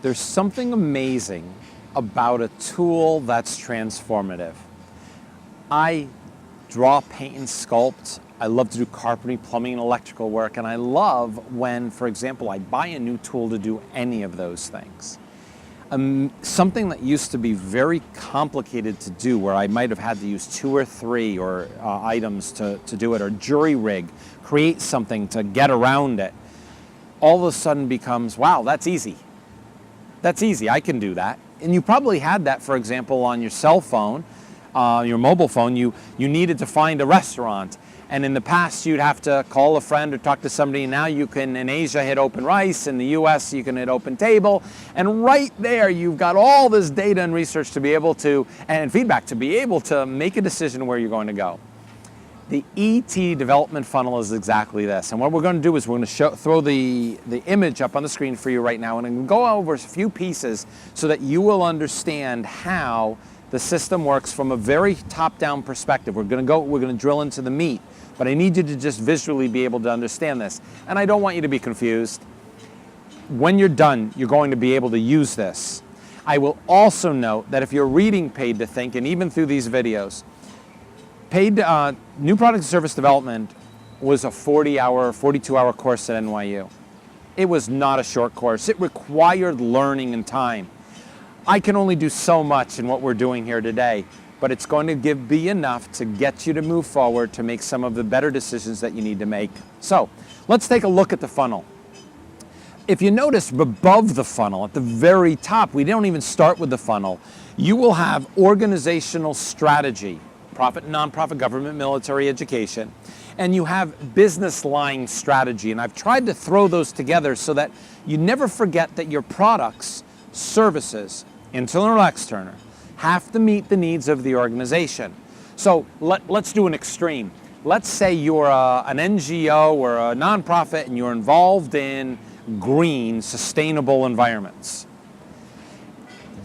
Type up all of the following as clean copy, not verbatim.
There's something amazing about a tool that's transformative. I draw, paint, and sculpt. I love to do carpentry, plumbing, and electrical work, and I love when, for example, I buy a new tool to do any of those things. Something that used to be very complicated to do, where I might have had to use 2 or 3 items to do it, or jury rig, create something to get around it, all of a sudden becomes, wow, that's easy. That's easy, I can do that. And you probably had that, for example, on your cell phone, your mobile phone. You needed to find a restaurant. And in the past, you'd have to call a friend or talk to somebody. Now you can, in Asia, hit Open Rice. In the US, you can hit Open Table. And right there, you've got all this data and research to be able to, and feedback, to be able to make a decision where you're going to go. The ET development funnel is exactly this. And what we're going to do is we're going to throw the image up on the screen for you right now, and I'm going to go over a few pieces so that you will understand how the system works from a very top-down perspective. We're going to drill into the meat, but I need you to just visually be able to understand this. And I don't want you to be confused. When you're done, you're going to be able to use this. I will also note that if you're reading Paid to Think, and even through these videos, Paid New Product and Service Development was a 40-hour, 42-hour course at NYU. It was not a short course. It required learning and time. I can only do so much in what we're doing here today, but it's going to be enough to get you to move forward, to make some of the better decisions that you need to make. So let's take a look at the funnel. If you notice above the funnel, at the very top, we don't even start with the funnel. You will have organizational strategy, profit, nonprofit, government, military, education, and you have business line strategy. And I've tried to throw those together so that you never forget that your products, services, internal or external, have to meet the needs of the organization. So let's do an extreme. Let's say you're an NGO or a nonprofit and you're involved in green, sustainable environments.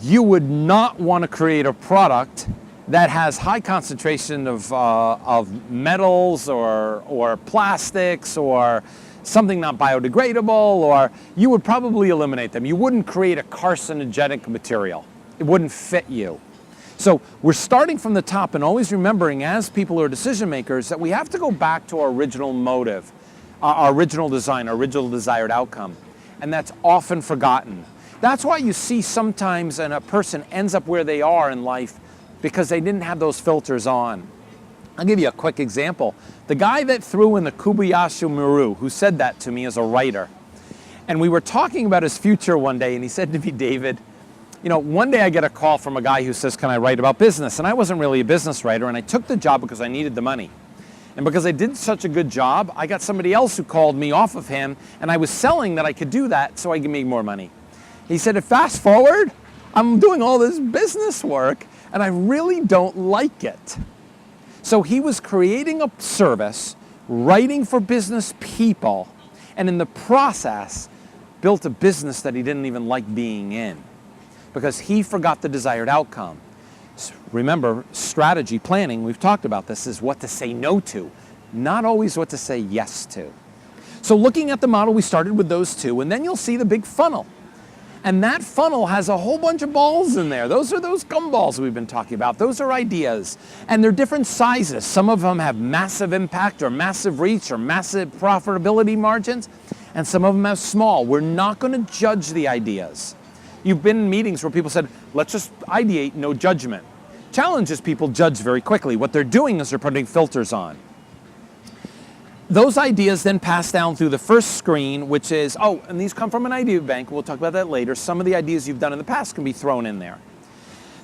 You would not want to create a product that has high concentration of metals or plastics or something not biodegradable, or you would probably eliminate them. You wouldn't create a carcinogenic material. It wouldn't fit you. So we're starting from the top and always remembering, as people who are decision makers, that we have to go back to our original motive, our original design, our original desired outcome. And that's often forgotten. That's why you see sometimes a person ends up where they are in life because they didn't have those filters on. I'll give you a quick example. The guy that threw in the Kobayashi Maru, who said that to me as a writer, and we were talking about his future one day, and he said to me, David, you know, one day I get a call from a guy who says, can I write about business? And I wasn't really a business writer, and I took the job because I needed the money. And because I did such a good job, I got somebody else who called me off of him, and I was selling that I could do that so I could make more money. He said, fast forward, I'm doing all this business work, and I really don't like it. So he was creating a service, writing for business people, and in the process, built a business that he didn't even like being in because he forgot the desired outcome. Remember, strategy, planning, we've talked about this, is what to say no to, not always what to say yes to. So looking at the model, we started with those two, and then you'll see the big funnel. And that funnel has a whole bunch of balls in there. Those are those gumballs we've been talking about. Those are ideas. And they're different sizes. Some of them have massive impact or massive reach or massive profitability margins, and some of them have small. We're not going to judge the ideas. You've been in meetings where people said, let's just ideate, no judgment. Challenge is people judge very quickly. What they're doing is they're putting filters on. Those ideas then pass down through the first screen, which is, and these come from an idea bank. We'll talk about that later. Some of the ideas you've done in the past can be thrown in there.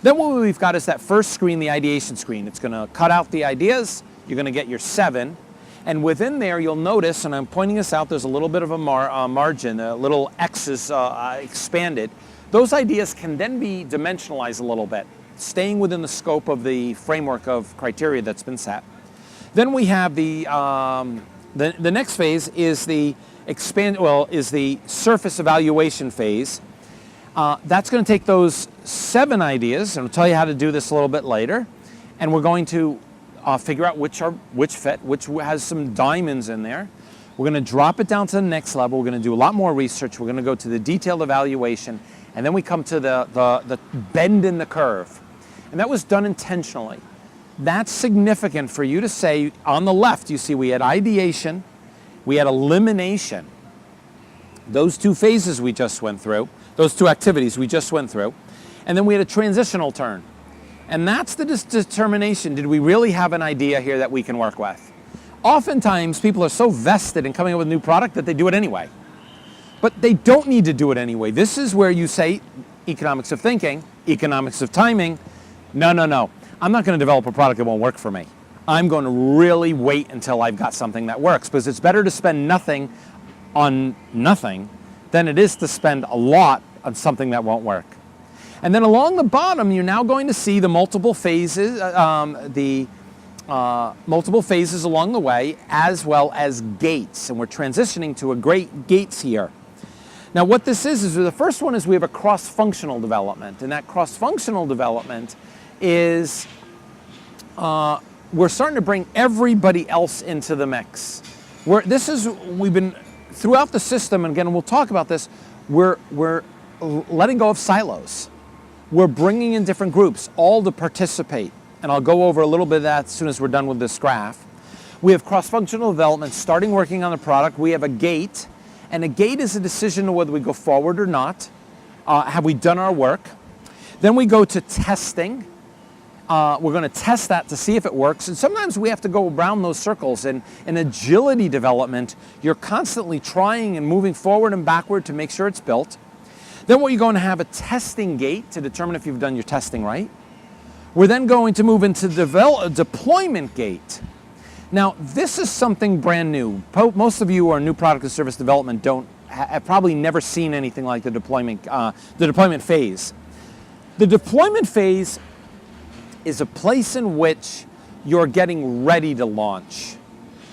Then what we've got is that first screen, the ideation screen. It's going to cut out the ideas. You're going to get your 7. And within there, you'll notice, and I'm pointing this out, there's a little bit of a margin, a little X is expanded. Those ideas can then be dimensionalized a little bit, staying within the scope of the framework of criteria that's been set. Then we have the next phase is the surface evaluation phase. That's going to take those 7 ideas, and I'll tell you how to do this a little bit later, and we're going to figure out which fit, which has some diamonds in there. We're going to drop it down to the next level. We're going to do a lot more research. We're going to go to the detailed evaluation, And then we come to the bend in the curve. And that was done intentionally. That's significant for you to say, on the left, you see we had ideation, we had elimination. Those two phases we just went through, those two activities we just went through. And then we had a transitional turn. And that's the determination. Did we really have an idea here that we can work with? Oftentimes, people are so vested in coming up with a new product that they do it anyway. But they don't need to do it anyway. This is where you say, economics of thinking, economics of timing, no, no, no. I'm not going to develop a product that won't work for me. I'm going to really wait until I've got something that works, because it's better to spend nothing on nothing than it is to spend a lot on something that won't work. And then along the bottom, you're now going to see the multiple phases, multiple phases along the way, as well as gates. And we're transitioning to a great gates here. Now what this is the first one is we have a cross-functional development. And that cross-functional development is we're starting to bring everybody else into the mix. We've been, throughout the system, and again, we'll talk about this, we're letting go of silos. We're bringing in different groups, all to participate. And I'll go over a little bit of that as soon as we're done with this graph. We have cross-functional development, starting working on the product. We have a gate, and a gate is a decision of whether we go forward or not. Have we done our work? Then we go to testing. We're going to test that to see if it works. And sometimes we have to go around those circles. And in agility development, you're constantly trying and moving forward and backward to make sure it's built. Then we're going to have a testing gate to determine if you've done your testing right. We're then going to move into deployment gate. Now, this is something brand new. Most of you who are new product and service development have probably never seen anything like the deployment phase. The deployment phase is a place in which you're getting ready to launch.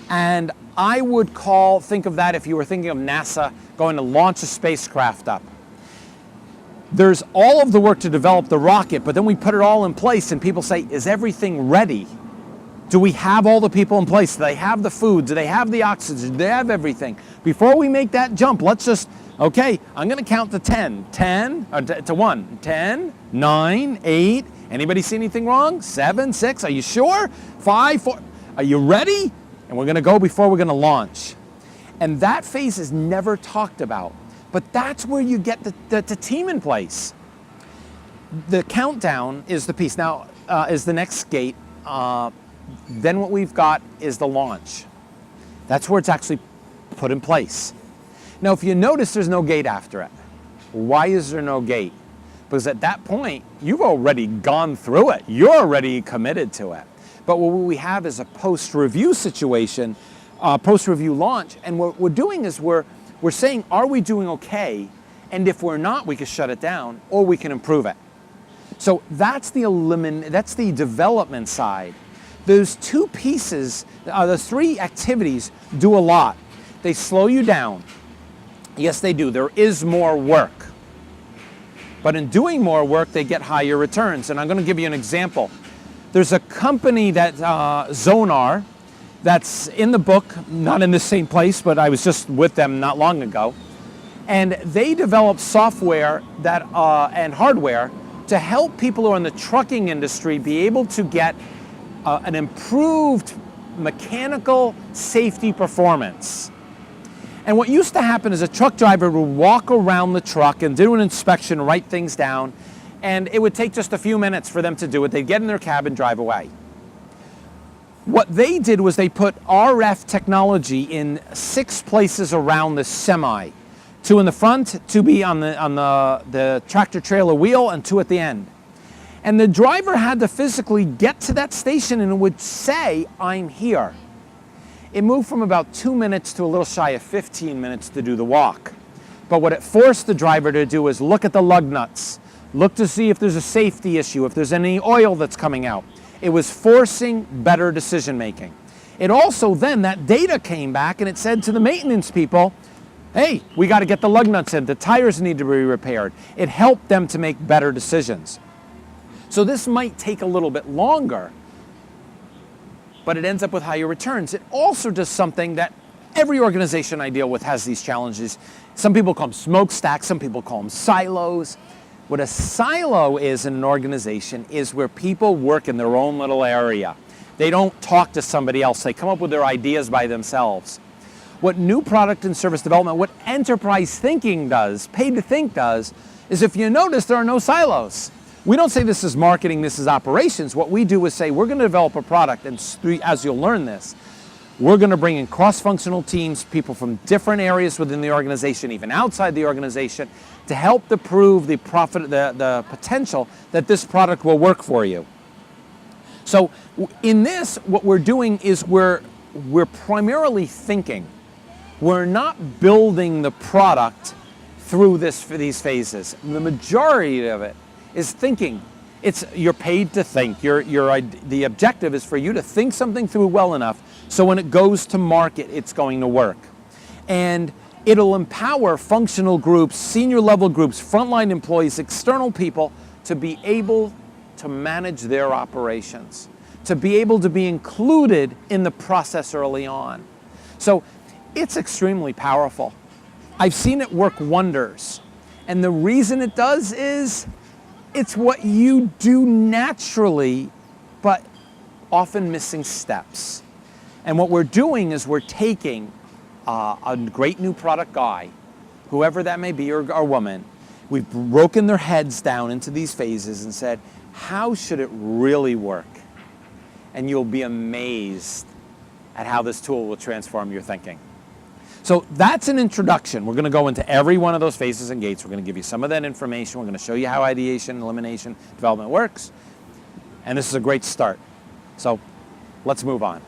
And I would think of that if you were thinking of NASA going to launch a spacecraft up. There's all of the work to develop the rocket, but then we put it all in place and people say, is everything ready? Do we have all the people in place? Do they have the food? Do they have the oxygen? Do they have everything? Before we make that jump, let's just, okay, I'm going to count to 10. 10, or to 1. 10, 9, 8. Anybody see anything wrong? 7, 6. Are you sure? 5, 4. Are you ready? And we're going to go before we're going to launch. And that phase is never talked about. But that's where you get the team in place. The countdown is the piece. Now, is the next gate. Then what we've got is the launch. That's where it's actually put in place. Now, if you notice, there's no gate after it. Why is there no gate? Because at that point, you've already gone through it. You're already committed to it. But what we have is a post-review situation, post-review launch. And what we're doing is we're saying, are we doing okay? And if we're not, we can shut it down or we can improve it. So that's the development side. Those two pieces, those three activities do a lot. They slow you down. Yes, they do. There is more work. But in doing more work, they get higher returns. And I'm going to give you an example. There's a company that, Zonar, that's in the book, not in the same place, but I was just with them not long ago. And they develop software and hardware to help people who are in the trucking industry be able to get an improved mechanical safety performance. And what used to happen is a truck driver would walk around the truck and do an inspection, write things down, and it would take just a few minutes for them to do it. They'd get in their cab and drive away. What they did was they put RF technology in 6 places around the semi. 2 in the front, 2 be on the tractor trailer wheel, and 2 at the end. And the driver had to physically get to that station and it would say, I'm here. It moved from about 2 minutes to a little shy of 15 minutes to do the walk. But what it forced the driver to do is look at the lug nuts, look to see if there's a safety issue, if there's any oil that's coming out. It was forcing better decision making. It also then, that data came back and it said to the maintenance people, hey, we got to get the lug nuts in, the tires need to be repaired. It helped them to make better decisions. So this might take a little bit longer, but it ends up with higher returns. It also does something that Every organization I deal with has these challenges. Some people call them smokestacks, some people call them silos. What a silo is in an organization is where people work in their own little area. They don't talk to somebody else. They come up with their ideas by themselves. What new product and service development, what enterprise thinking does, paid to think does, is if you notice, there are no silos. We don't say this is marketing, this is operations. What we do is say we're going to develop a product, and as you'll learn this, we're going to bring in cross-functional teams, people from different areas within the organization, even outside the organization, to help to prove the potential that this product will work for you. So in this, what we're doing is we're primarily thinking. We're not building the product through these phases. The majority of it is thinking. You're paid to think. The objective is for you to think something through well enough so when it goes to market, it's going to work. And it'll empower functional groups, senior level groups, frontline employees, external people to be able to manage their operations, to be able to be included in the process early on. So it's extremely powerful. I've seen it work wonders. And the reason it does is it's what you do naturally, but often missing steps. And what we're doing is we're taking a great new product guy, whoever that may be, or woman, we've broken their heads down into these phases and said, how should it really work? And you'll be amazed at how this tool will transform your thinking. So that's an introduction. We're going to go into every one of those phases and gates. We're going to give you some of that information. We're going to show you how ideation, elimination, development works. And this is a great start. So let's move on.